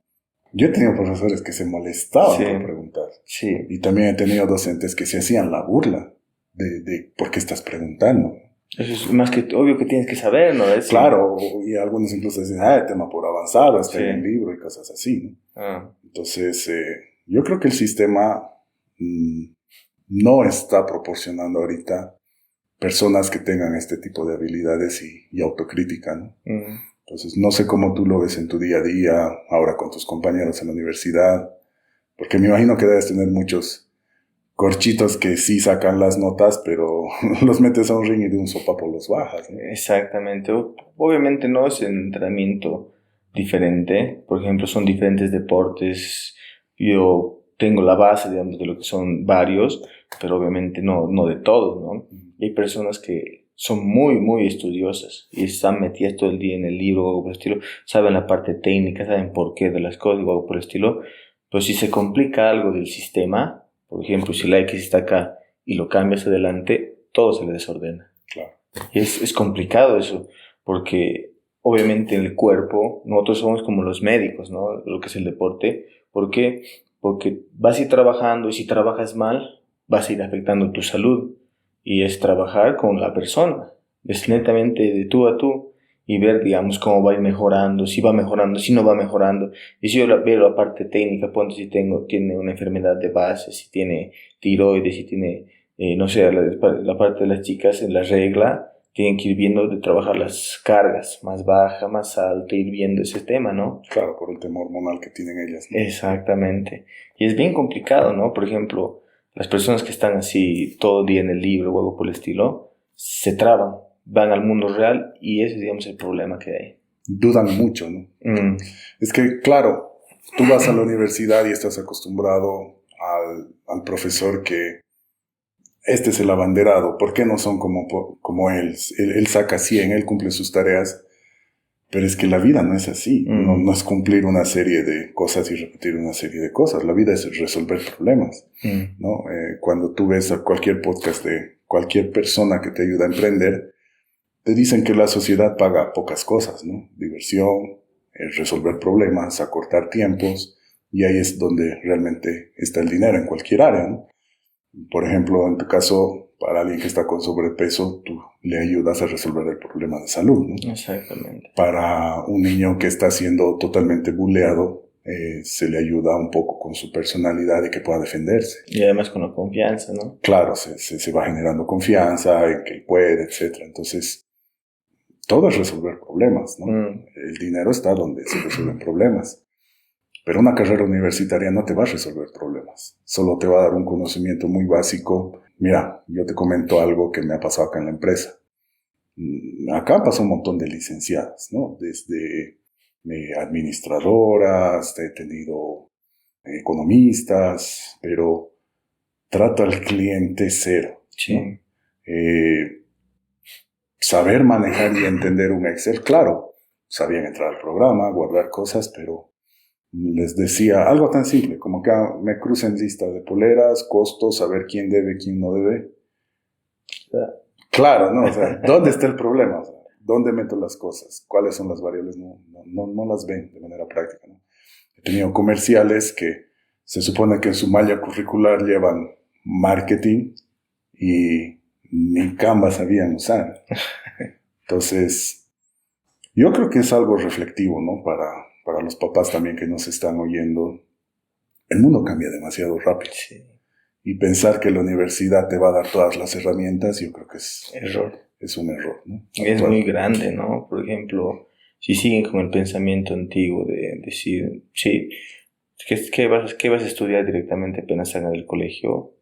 yo he tenido profesores que se molestaban por preguntar. Sí. Y también he tenido docentes que se hacían la burla de por qué estás preguntando. Eso es más que obvio que tienes que saber, ¿no? Claro, y algunos incluso dicen, el tema por avanzado, está Sí. en el libro y cosas así, ¿no? Ah, Entonces, yo creo que el sistema no está proporcionando ahorita personas que tengan este tipo de habilidades y autocrítica, ¿no? Entonces, no sé cómo tú lo ves en tu día a día, ahora con tus compañeros en la universidad, porque me imagino que debes tener muchos corchitos que sí sacan las notas, pero los metes a un ring y de un sopapo los bajas, ¿no? Exactamente. Obviamente no es un entrenamiento diferente. Por ejemplo, son diferentes deportes. Yo tengo la base, digamos, de lo que son varios, pero obviamente no de todos, ¿no? Y hay personas que son muy, muy estudiosas y están metidas todo el día en el libro o algo por el estilo, saben la parte técnica, saben por qué de las cosas o algo por el estilo, pero si se complica algo del sistema, por ejemplo, si la X está acá y lo cambias adelante, todo se le desordena. Claro. Y es complicado eso, porque obviamente en el cuerpo, nosotros somos como los médicos, ¿no? Lo que es el deporte. ¿Por qué? Porque vas a ir trabajando y si trabajas mal, vas a ir afectando tu salud. Y es trabajar con la persona, es netamente de tú a tú y ver, digamos, cómo va a ir mejorando, si va mejorando, si no va mejorando. Y si yo veo la parte técnica, ponte si tiene una enfermedad de base, si tiene tiroides, si tiene no sé, la parte de las chicas en la regla tienen que ir viendo de trabajar las cargas, más baja, más alta, ir viendo ese tema, ¿no? Claro, por el tema hormonal que tienen ellas, ¿no? Exactamente. Y es bien complicado, ¿no? Por ejemplo, las personas que están así todo el día en el libro o algo por el estilo, se traban, van al mundo real y ese es, digamos, el problema que hay. Dudan mucho, ¿no? Es que, claro, tú vas a la universidad y estás acostumbrado al profesor que este es el abanderado, ¿por qué no son como él? Él saca 100, él cumple sus tareas, pero es que la vida no es así, no es cumplir una serie de cosas y repetir una serie de cosas, la vida es resolver problemas, ¿no? Cuando tú ves a cualquier podcast de cualquier persona que te ayuda a emprender, te dicen que la sociedad paga pocas cosas, ¿no? Diversión, resolver problemas, acortar tiempos, y ahí es donde realmente está el dinero en cualquier área, ¿no? Por ejemplo, en tu caso, para alguien que está con sobrepeso, tú le ayudas a resolver el problema de salud, ¿no? Exactamente. Para un niño que está siendo totalmente bulleado, se le ayuda un poco con su personalidad y que pueda defenderse. Y además con la confianza, ¿no? Claro, se va generando confianza en que él puede, etc. Entonces, todo es resolver problemas, ¿no? El dinero está donde se resuelven problemas. Pero una carrera universitaria no te va a resolver problemas. Solo te va a dar un conocimiento muy básico. Mira, yo te comento algo que me ha pasado acá en la empresa. Acá pasa un montón de licenciadas, ¿no? Desde administradoras, he tenido economistas, pero trato al cliente cero, Sí. ¿no? Saber manejar y entender un Excel, claro, sabían entrar al programa, guardar cosas, pero les decía algo tan simple como que me crucen lista de poleras, costos, saber quién debe, quién no debe. Claro, ¿no? O sea, ¿dónde está el problema? O sea, ¿dónde meto las cosas? ¿Cuáles son las variables? No las ven de manera práctica, ¿no? He tenido comerciales que se supone que en su malla curricular llevan marketing y ni Canva sabían usar. Entonces, yo creo que es algo reflectivo, ¿no? Para los papás también que nos están oyendo. El mundo cambia demasiado rápido. Sí. Y pensar que la universidad te va a dar todas las herramientas, yo creo que es un error, ¿no? Es muy grande, ¿no? Por ejemplo, si siguen con el pensamiento antiguo de decir, sí, ¿qué vas a estudiar directamente apenas salgan del colegio?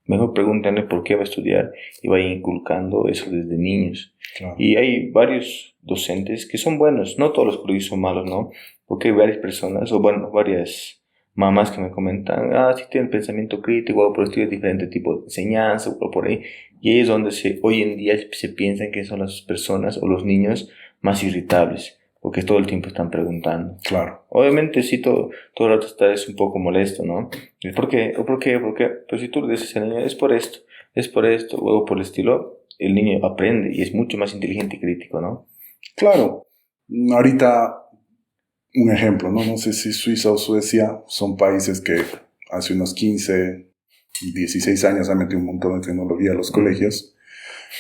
Mejor pregúntenle por qué va a estudiar y vayan inculcando eso desde niños. Claro. Y hay varios docentes que son buenos, no todos los colegios son malos, ¿no? Porque hay varias personas, o bueno, varias mamás que me comentan, sí tienen pensamiento crítico, o por el estilo de diferente tipo de enseñanza, o por ahí. Y ahí es donde hoy en día se piensan que son las personas o los niños más irritables, porque todo el tiempo están preguntando. Claro. Obviamente sí, todo el rato es un poco molesto, ¿no? ¿Por qué? ¿Por qué? Pero si tú le dices al niño, es por esto, luego por el estilo, el niño aprende y es mucho más inteligente y crítico, ¿no? Claro. Ahorita, un ejemplo, ¿no? No sé si Suiza o Suecia son países que hace unos 15, 16 años han metido un montón de tecnología a los colegios.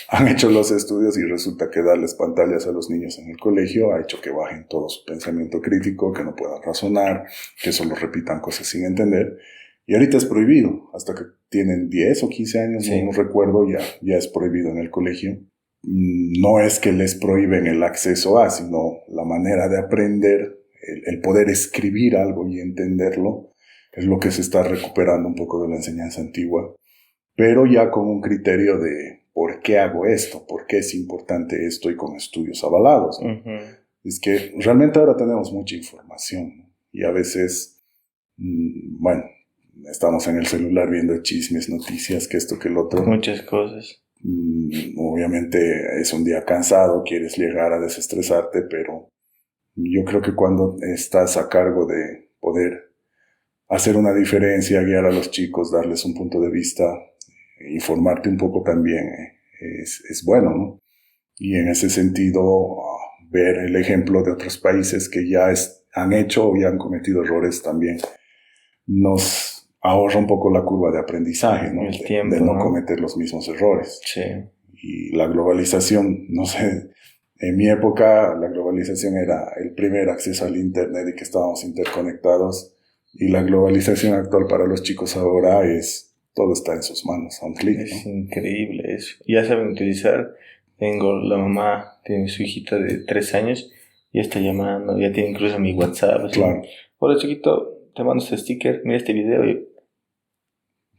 han hecho los estudios y resulta que darles pantallas a los niños en el colegio ha hecho que bajen todo su pensamiento crítico, que no puedan razonar, que solo repitan cosas sin entender. Y ahorita es prohibido, hasta que tienen 10 o 15 años, Sí. no recuerdo, ya es prohibido en el colegio. No es que les prohíben el acceso a, sino la manera de aprender, el poder escribir algo y entenderlo, es lo que se está recuperando un poco de la enseñanza antigua, pero ya con un criterio de por qué hago esto, por qué es importante esto y con estudios avalados, ¿no? Ujú. Es que realmente ahora tenemos mucha información, ¿no? Y a veces, bueno, estamos en el celular viendo chismes, noticias, que esto, que el otro. Muchas cosas. Obviamente es un día cansado, quieres llegar a desestresarte, pero yo creo que cuando estás a cargo de poder hacer una diferencia, guiar a los chicos, darles un punto de vista, informarte un poco también, es bueno, ¿no? Y en ese sentido, ver el ejemplo de otros países que ya han hecho o ya han cometido errores también nos ahorra un poco la curva de aprendizaje, ¿no? El tiempo, de no ¿no? cometer los mismos errores. Sí. Y la globalización, no sé, en mi época la globalización era el primer acceso al internet y que estábamos interconectados, y la globalización actual para los chicos ahora es, todo está en sus manos, a un clic, Es ¿no? increíble eso. Ya saben utilizar. Tengo la mamá, tiene su hijita de 3 años, ya está llamando, ya tiene incluso mi WhatsApp. Así, Claro. hola chiquito, te mando este sticker, mira este video.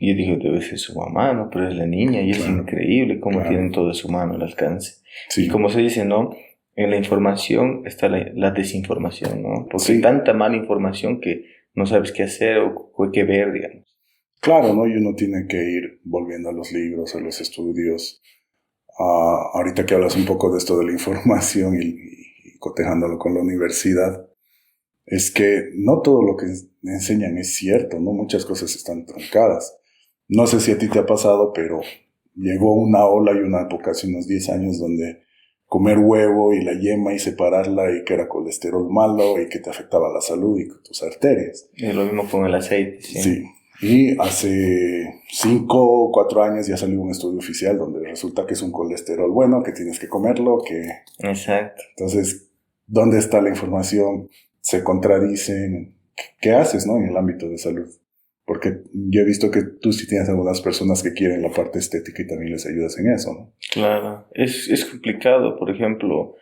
Y yo dije, debe ser su mamá, ¿no? Pero es la niña y es Claro. increíble cómo Claro. tienen todo a su mano al alcance. Sí. Y como se dice, ¿no? En la información está la desinformación, ¿no? Porque Sí. hay tanta mala información que no sabes qué hacer o qué ver, digamos. Claro, ¿no? Y uno tiene que ir volviendo a los libros, a los estudios. Ahorita que hablas un poco de esto de la información y cotejándolo con la universidad, es que no todo lo que enseñan es cierto, ¿no? Muchas cosas están truncadas. No sé si a ti te ha pasado, pero llegó una ola y una época hace unos 10 años donde comer huevo y la yema y separarla y que era colesterol malo y que te afectaba la salud y tus arterias. Es lo mismo con el aceite, ¿sí? Sí. Y hace 5 o 4 años ya salió un estudio oficial donde resulta que es un colesterol bueno, que tienes que comerlo, que... Exacto. Entonces, ¿dónde está la información? Se contradicen. ¿Qué haces, no? En el ámbito de salud. Porque yo he visto que tú sí tienes algunas personas que quieren la parte estética y también les ayudas en eso, ¿no? Claro. Es complicado, por ejemplo,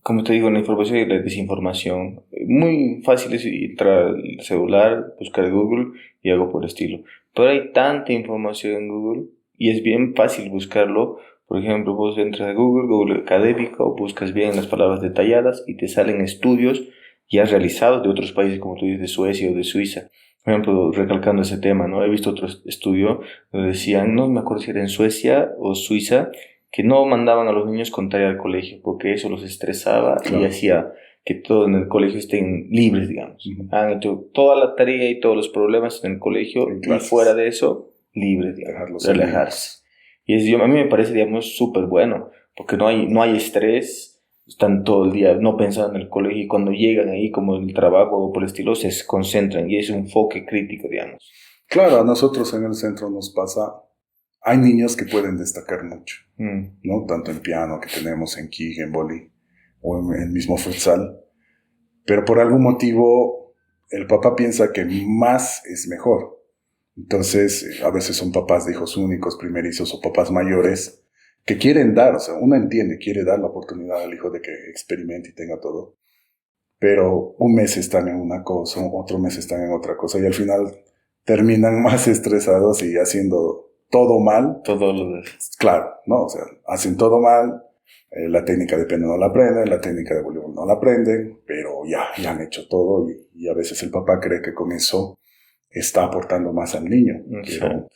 como te digo, la información y la desinformación. Muy fácil es entrar al celular, buscar Google y algo por el estilo. Pero hay tanta información en Google y es bien fácil buscarlo. Por ejemplo, vos entras a Google, Google académico, buscas bien las palabras detalladas y te salen estudios ya realizados de otros países, como tú dices, de Suecia o de Suiza. Por ejemplo, recalcando ese tema, ¿no? He visto otro estudio donde decían, no me acuerdo si era en Suecia o Suiza, que no mandaban a los niños con tarea al colegio, porque eso los estresaba Claro. y hacía que todos en el colegio estén libres, digamos. Ujú. Han hecho toda la tarea y todos los problemas en el colegio En y clases. fuera de eso, libres, digamos, Dejarlos relajarse. Y a mí me parece, digamos, súper bueno, porque no hay estrés, están todo el día no pensando en el colegio y cuando llegan ahí, como en el trabajo o por el estilo, se concentran y es un enfoque crítico, digamos. Claro, a nosotros en el centro nos pasa, hay niños que pueden destacar mucho, ¿no? Tanto en piano que tenemos, en kick, en vóley o en el mismo futsal. Pero por algún motivo el papá piensa que más es mejor. Entonces, a veces son papás de hijos únicos, primerizos o papás mayores que quieren dar, o sea, uno entiende, quiere dar la oportunidad al hijo de que experimente y tenga todo. Pero un mes están en una cosa, otro mes están en otra cosa y al final terminan más estresados y haciendo todo mal. Todo lo de... Claro, ¿no? O sea, hacen todo mal, la técnica de piano no la aprenden, la técnica de voleibol no la aprenden, pero ya han hecho todo y a veces el papá cree que con eso está aportando más al niño. Pero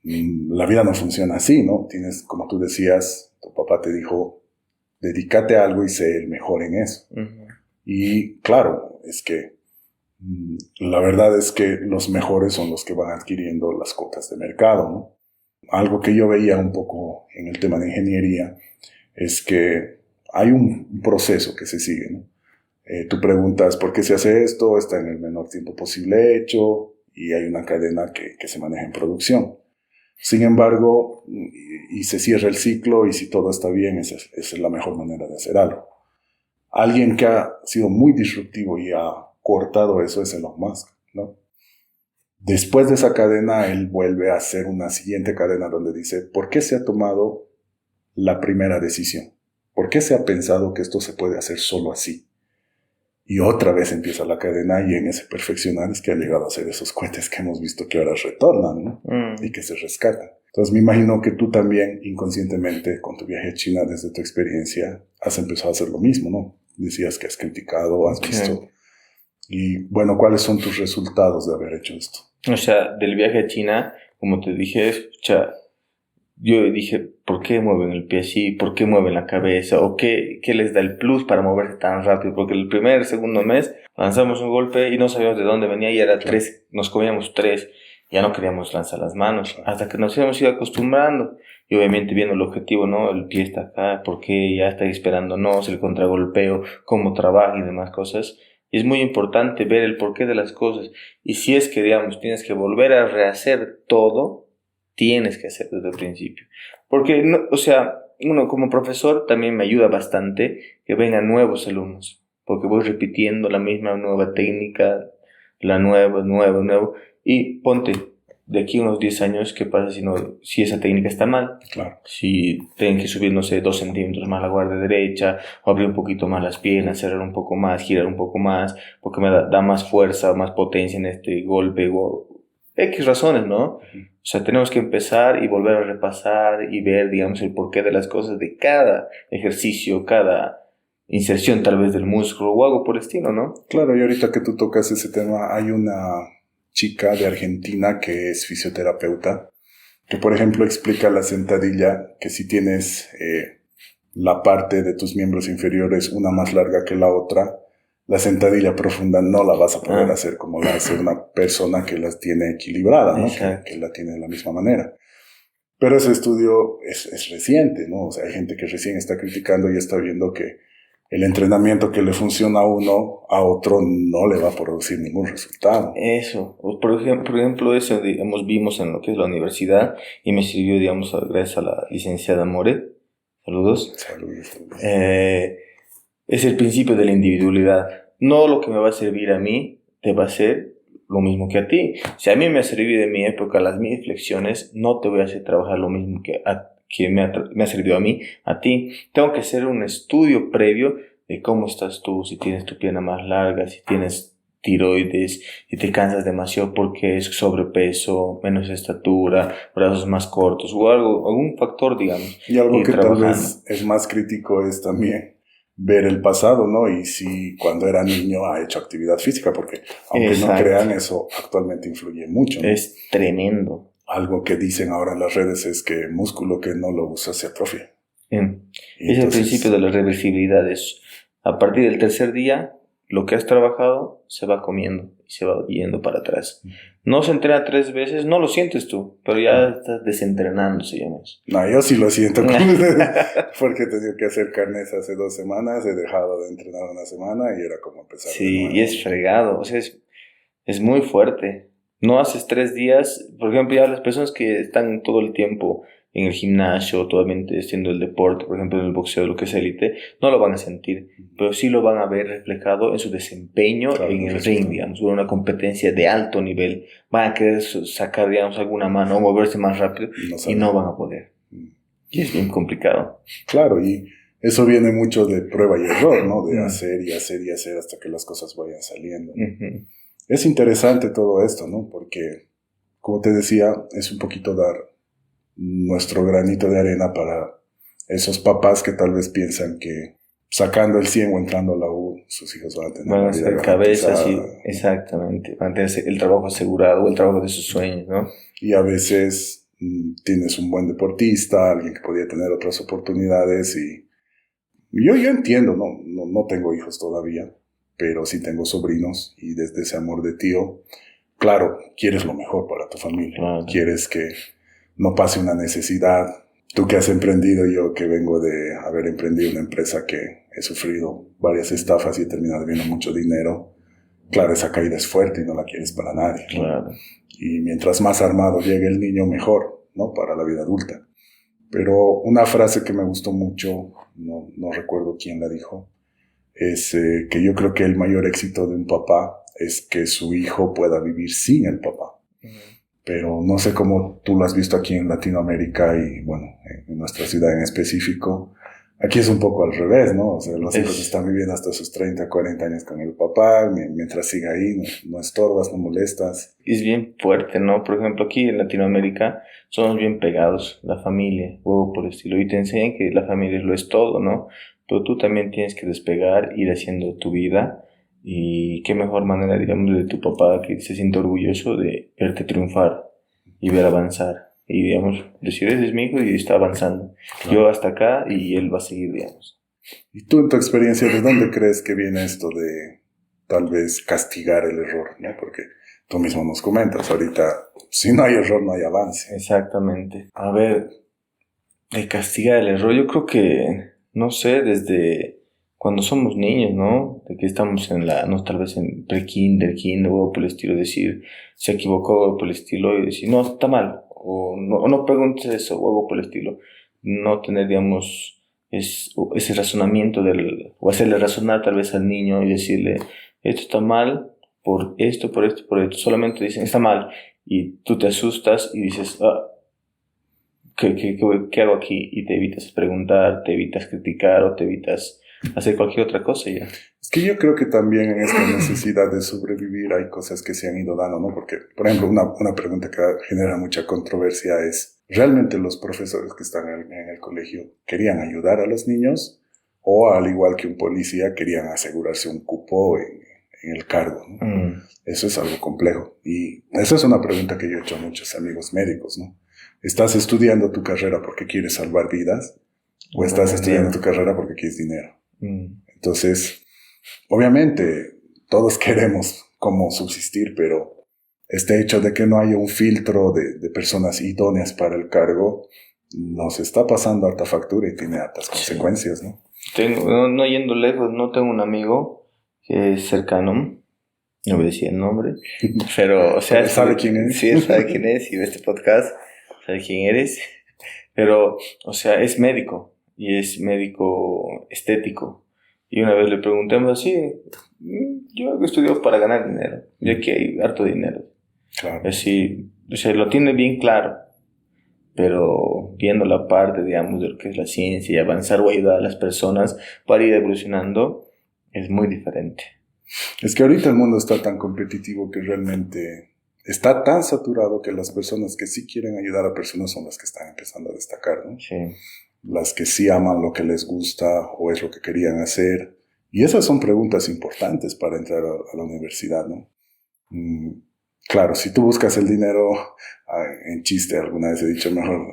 la vida no funciona así, ¿no? Tienes, como tú decías, tu papá te dijo, dedícate a algo y sé el mejor en eso. Uh-huh. Y claro, es que la verdad es que los mejores son los que van adquiriendo las cotas de mercado, ¿no? Algo que yo veía un poco en el tema de ingeniería es que hay un proceso que se sigue, ¿no? Tú preguntas por qué se hace esto, está en el menor tiempo posible hecho y hay una cadena que se maneja en producción. Sin embargo, y se cierra el ciclo y si todo está bien, esa es la mejor manera de hacer algo. Alguien que ha sido muy disruptivo y ha cortado eso es Elon Musk, ¿no? Después de esa cadena, él vuelve a hacer una siguiente cadena donde dice, ¿por qué se ha tomado la primera decisión? ¿Por qué se ha pensado que esto se puede hacer solo así? Y otra vez empieza la cadena y en ese perfeccionar es que ha llegado a hacer esos cohetes que hemos visto que ahora retornan, ¿no? Y que se rescatan. Entonces me imagino que tú también inconscientemente con tu viaje a China desde tu experiencia has empezado a hacer lo mismo, ¿no? Decías que has criticado, has visto. Y bueno, ¿cuáles son tus resultados de haber hecho esto? O sea, del viaje a China, como te dije, yo dije, ¿por qué mueven el pie así? ¿Por qué mueven la cabeza? ¿O qué les da el plus para moverse tan rápido? Porque el primer, segundo mes lanzamos un golpe y no sabíamos de dónde venía y era 3, nos comíamos 3. Ya no queríamos lanzar las manos hasta que nos íbamos ido acostumbrando. Y obviamente viendo el objetivo, ¿no? El pie está acá, ¿por qué ya está esperándonos? El contragolpeo, cómo trabaja y demás cosas. Y es muy importante ver el porqué de las cosas. Y si es que, digamos, tienes que volver a rehacer todo, tienes que hacer desde el principio. Porque, no, o sea, uno como profesor también me ayuda bastante que vengan nuevos alumnos. Porque voy repitiendo la misma nueva técnica, la nuevo. Y ponte, de aquí a unos 10 años, ¿qué pasa si esa técnica está mal? Claro. Si tienen que subir, no sé, 2 centímetros más la guardia derecha, o abrir un poquito más las piernas, cerrar un poco más, girar un poco más, porque me da más fuerza, más potencia en este golpe, o X razones, ¿no? O sea, tenemos que empezar y volver a repasar y ver, digamos, el porqué de las cosas de cada ejercicio, cada inserción tal vez del músculo o algo por el estilo, ¿no? Claro, y ahorita que tú tocas ese tema, hay una chica de Argentina que es fisioterapeuta, que por ejemplo explica la sentadilla, que si tienes la parte de tus miembros inferiores una más larga que la otra, la sentadilla profunda no la vas a poder hacer como la hace una persona que las tiene equilibrada, ¿no? Que la tiene de la misma manera. Pero ese estudio es reciente, ¿no? O sea, hay gente que recién está criticando y está viendo que el entrenamiento que le funciona a uno, a otro no le va a producir ningún resultado. Eso. Por ejemplo, eso, digamos, vimos en lo que es la universidad y me sirvió, digamos, gracias a la licenciada More. Saludos. Saludos. Es el principio de la individualidad. No lo que me va a servir a mí te va a ser lo mismo que a ti. Si a mí me ha servido en mi época las mis flexiones, no te voy a hacer trabajar lo mismo que me ha servido a mí, a ti. Tengo que hacer un estudio previo de cómo estás tú, si tienes tu pierna más larga, si tienes tiroides, si te cansas demasiado porque es sobrepeso, menos estatura, brazos más cortos o algún factor, digamos. Y algo que tal vez es más crítico es también ver el pasado, ¿no? Y si cuando era niño ha hecho actividad física, porque aunque no crean, eso actualmente influye mucho, ¿no? Es tremendo. Algo que dicen ahora en las redes es que músculo que no lo usa se atrofia. Es el principio de la reversibilidad. A partir del tercer día, lo que has trabajado se va comiendo y se va yendo para atrás. No se entrena 3 veces, no lo sientes tú, pero ya estás desentrenando, se llama eso. No, yo sí lo siento, porque he tenido que hacer carnes hace 2 semanas, he dejado de entrenar una semana y era como empezar. Sí, y es fregado, o sea, es muy fuerte. No haces 3 días, por ejemplo, ya las personas que están todo el tiempo en el gimnasio, totalmente haciendo el deporte, por ejemplo en el boxeo, lo que es élite, no lo van a sentir, pero sí lo van a ver reflejado en su desempeño en el ring, digamos, en una competencia de alto nivel. Van a querer sacar, digamos, alguna mano o moverse más rápido y no van a poder. Y es bien complicado. Claro, y eso viene mucho de prueba y error, ¿no? De hacer y hacer y hacer hasta que las cosas vayan saliendo. Es interesante todo esto, ¿no? Porque, como te decía, es un poquito dar nuestro granito de arena para esos papás que tal vez piensan que sacando el 100 o entrando a la U, sus hijos van a tener van a ser cabezas, sí, exactamente, van a tener el trabajo asegurado, el trabajo de sus sueños, ¿no? Y a veces tienes un buen deportista, alguien que podría tener otras oportunidades y yo entiendo, no tengo hijos todavía, pero sí tengo sobrinos y desde ese amor de tío, claro, quieres lo mejor para tu familia, claro. Quieres que no pase una necesidad. Tú que has emprendido, yo que vengo de haber emprendido una empresa que he sufrido varias estafas y he terminado viendo mucho dinero, claro, esa caída es fuerte y no la quieres para nadie, ¿no? Claro. Y mientras más armado llegue el niño, mejor. ¿no? Para la vida adulta. Pero una frase que me gustó mucho, no recuerdo quién la dijo, es que yo creo que el mayor éxito de un papá es que su hijo pueda vivir sin el papá. Pero no sé cómo tú lo has visto aquí en Latinoamérica y, bueno, en nuestra ciudad en específico. Aquí es un poco al revés, ¿no? O sea, los hijos están viviendo hasta sus 30, 40 años con el papá, mientras siga ahí, no estorbas, no molestas. Es bien fuerte, ¿no? Por ejemplo, aquí en Latinoamérica somos bien pegados, la familia, o por el estilo, y te enseñan que la familia lo es todo, ¿no? Pero tú también tienes que despegar, ir haciendo tu vida, y qué mejor manera, digamos, de tu papá que se siente orgulloso de verte triunfar y ver avanzar. Y, digamos, decir, ese es mi hijo y está avanzando. Claro. Yo hasta acá y él va a seguir, digamos. ¿Y tú en tu experiencia, de dónde crees que viene esto de tal vez castigar el error, ¿no? Porque tú mismo nos comentas, ahorita, si no hay error, no hay avance. Exactamente. A ver, de castigar el error, yo creo que, no sé, desde cuando somos niños, ¿no? De que estamos no, tal vez en pre-kinder, kinder, o por el estilo, decir, se equivocó, o por el estilo, y decir, no, está mal. O no preguntes eso, o algo por el estilo. No tener, digamos, ese razonamiento o hacerle razonar tal vez al niño y decirle, esto está mal por esto, por esto, por esto. Solamente dicen, está mal. Y tú te asustas y dices, ¿qué hago aquí? Y te evitas preguntar, te evitas criticar o te evitas hacer cualquier otra cosa ya. Es que yo creo que también en esta necesidad de sobrevivir hay cosas que se han ido dando, ¿no? Porque, por ejemplo, una pregunta que genera mucha controversia es, ¿realmente los profesores que están en el colegio querían ayudar a los niños? O, al igual que un policía, querían asegurarse un cupo en el cargo, ¿no? Eso es algo complejo. Y esa es una pregunta que yo he hecho a muchos amigos médicos, ¿no? ¿Estás estudiando tu carrera porque quieres salvar vidas? ¿O estás estudiando tu carrera porque quieres dinero? Entonces, obviamente, todos queremos cómo subsistir, pero este hecho de que no haya un filtro de personas idóneas para el cargo nos está pasando harta factura y tiene hartas consecuencias, ¿no? No yendo lejos, no tengo un amigo que es cercano, no voy a decir el nombre, pero, o sea, ¿sabe quién es? Sí, sabe quién es, y ve este podcast, sabe quién eres, pero, o sea, es médico, y es médico estético. Y una vez le preguntamos así, yo estudio para ganar dinero, y aquí hay harto dinero. Claro. Así, o sea, lo tiene bien claro, pero viendo la parte, digamos, de lo que es la ciencia y avanzar o ayudar a las personas para ir evolucionando, es muy diferente. Es que ahorita el mundo está tan competitivo que realmente está tan saturado que las personas que sí quieren ayudar a personas son las que están empezando a destacar, ¿no? Sí. Las que sí aman lo que les gusta o es lo que querían hacer. Y esas son preguntas importantes para entrar a la universidad, ¿no? Claro, si tú buscas el dinero, en chiste alguna vez he dicho, mejor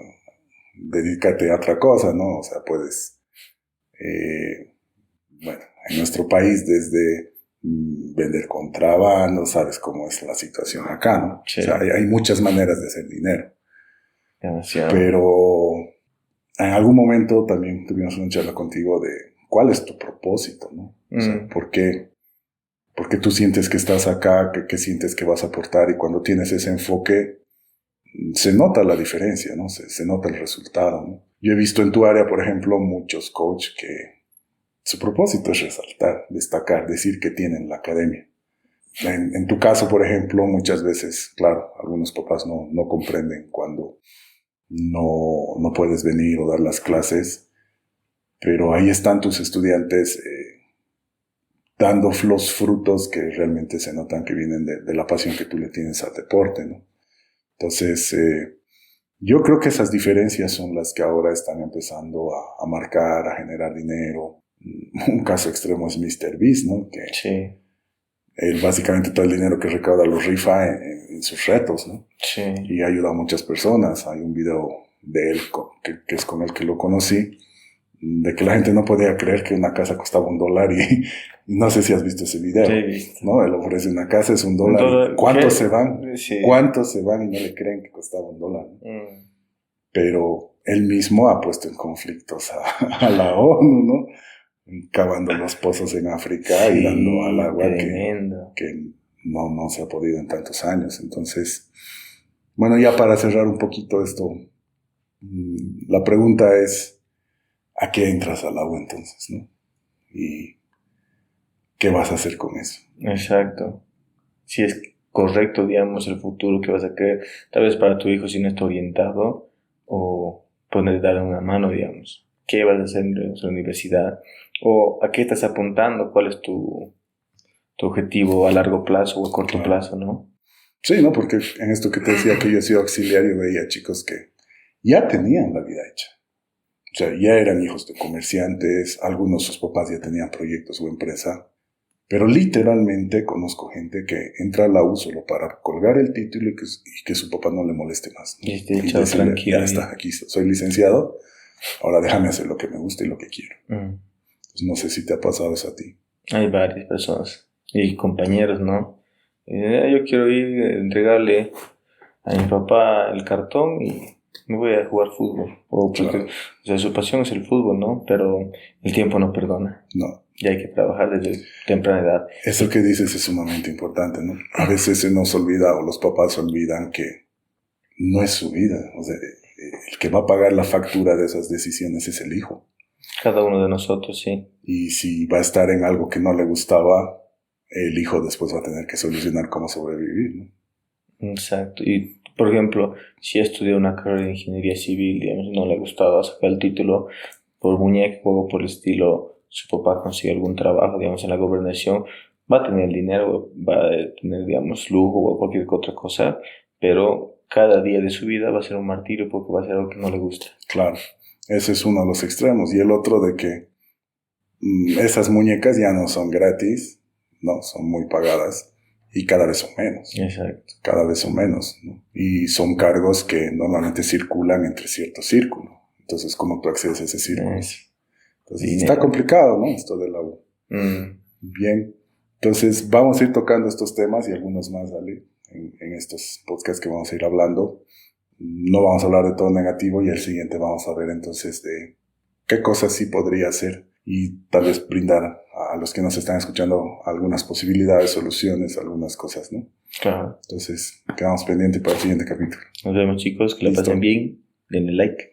dedícate a otra cosa, ¿no? O sea, puedes, bueno, en nuestro país desde vender contrabando, sabes cómo es la situación acá, ¿no? Sí. O sea, hay muchas maneras de hacer dinero. Demasiado. Pero en algún momento también tuvimos una charla contigo de cuál es tu propósito, ¿no? O sea, ¿por qué tú sientes que estás acá, que sientes que vas a aportar? Y cuando tienes ese enfoque, se nota la diferencia, ¿no? Se nota el resultado, ¿no? Yo he visto en tu área, por ejemplo, muchos coaches que su propósito es resaltar, destacar, decir que tienen la academia. En tu caso, por ejemplo, muchas veces, claro, algunos papás no comprenden cuando no puedes venir o dar las clases, pero ahí están tus estudiantes dando los frutos que realmente se notan que vienen de la pasión que tú le tienes al deporte, ¿no? Entonces, yo creo que esas diferencias son las que ahora están empezando a marcar, a generar dinero. Un caso extremo es MrBeast, ¿no? Que sí. Él básicamente todo el dinero que recauda lo rifa en sus retos, ¿no? Sí. Y ha ayudado a muchas personas. Hay un video de él que es con el que lo conocí, de que la gente no podía creer que una casa costaba $1 y no sé si has visto ese video. Sí, he visto. ¿No? Él ofrece una casa, es $1. ¿Cuántos se van? Sí. ¿Cuántos se van y no le creen que costaba $1? Pero él mismo ha puesto en conflictos a la ONU, ¿no? Cavando los pozos en África, sí, y dando al agua que no se ha podido en tantos años. Entonces, Bueno, ya para cerrar un poquito esto, la pregunta es, ¿a qué entras a la U entonces, no? ¿Y qué vas a hacer con eso? Exacto. Si es correcto, digamos, el futuro que vas a querer, tal vez para tu hijo si no está orientado, o poner, darle una mano, digamos. ¿Qué vas a hacer en la universidad? ¿O a qué estás apuntando? ¿Cuál es tu objetivo a largo plazo o a corto plazo, no? Sí, ¿no? Porque en esto que te decía que yo he sido auxiliario, veía chicos que ya tenían la vida hecha. O sea, ya eran hijos de comerciantes, algunos sus papás ya tenían proyectos o empresa. Pero literalmente conozco gente que entra a la U solo para colgar el título y que su papá no le moleste más, ¿no? Y esté echado tranquilo. Ya está, aquí soy licenciado, ahora déjame hacer lo que me gusta y lo que quiero. Pues no sé si te ha pasado eso a ti. Hay varias personas y compañeros, ¿no? Yo quiero ir a entregarle a mi papá el cartón y me voy a jugar fútbol. Porque, o sea, su pasión es el fútbol, ¿no? Pero el tiempo no perdona. No. Y hay que trabajar desde temprana edad. Eso que dices es sumamente importante, ¿no? A veces se nos olvida o los papás olvidan que no es su vida. O sea, el que va a pagar la factura de esas decisiones es el hijo. Cada uno de nosotros, sí. Y si va a estar en algo que no le gustaba, el hijo después va a tener que solucionar cómo sobrevivir, ¿no? Exacto. Y, por ejemplo, si estudió una carrera de ingeniería civil, digamos, no le gustaba sacar el título por muñeca o por el estilo, su papá consigue algún trabajo, digamos, en la gobernación, va a tener el dinero, va a tener, digamos, lujo o cualquier otra cosa, pero cada día de su vida va a ser un martirio porque va a ser algo que no le gusta. Claro, ese es uno de los extremos. Y el otro de que esas muñecas ya no son gratis, no, son muy pagadas y cada vez son menos. Exacto. Cada vez son menos, ¿no? Y son cargos que normalmente circulan entre cierto círculo. Entonces, ¿cómo tú accedes a ese círculo? Entonces, está complicado, ¿no? Esto de la U. Bien. Entonces, vamos a ir tocando estos temas y algunos más, ¿vale? En estos podcasts que vamos a ir hablando. No vamos a hablar de todo negativo y el siguiente vamos a ver entonces de qué cosas sí podría hacer y tal vez brindar a los que nos están escuchando algunas posibilidades, soluciones, algunas cosas, ¿no? Claro. Entonces, quedamos pendientes para el siguiente capítulo. Nos vemos, chicos, que la pasen bien, denle like.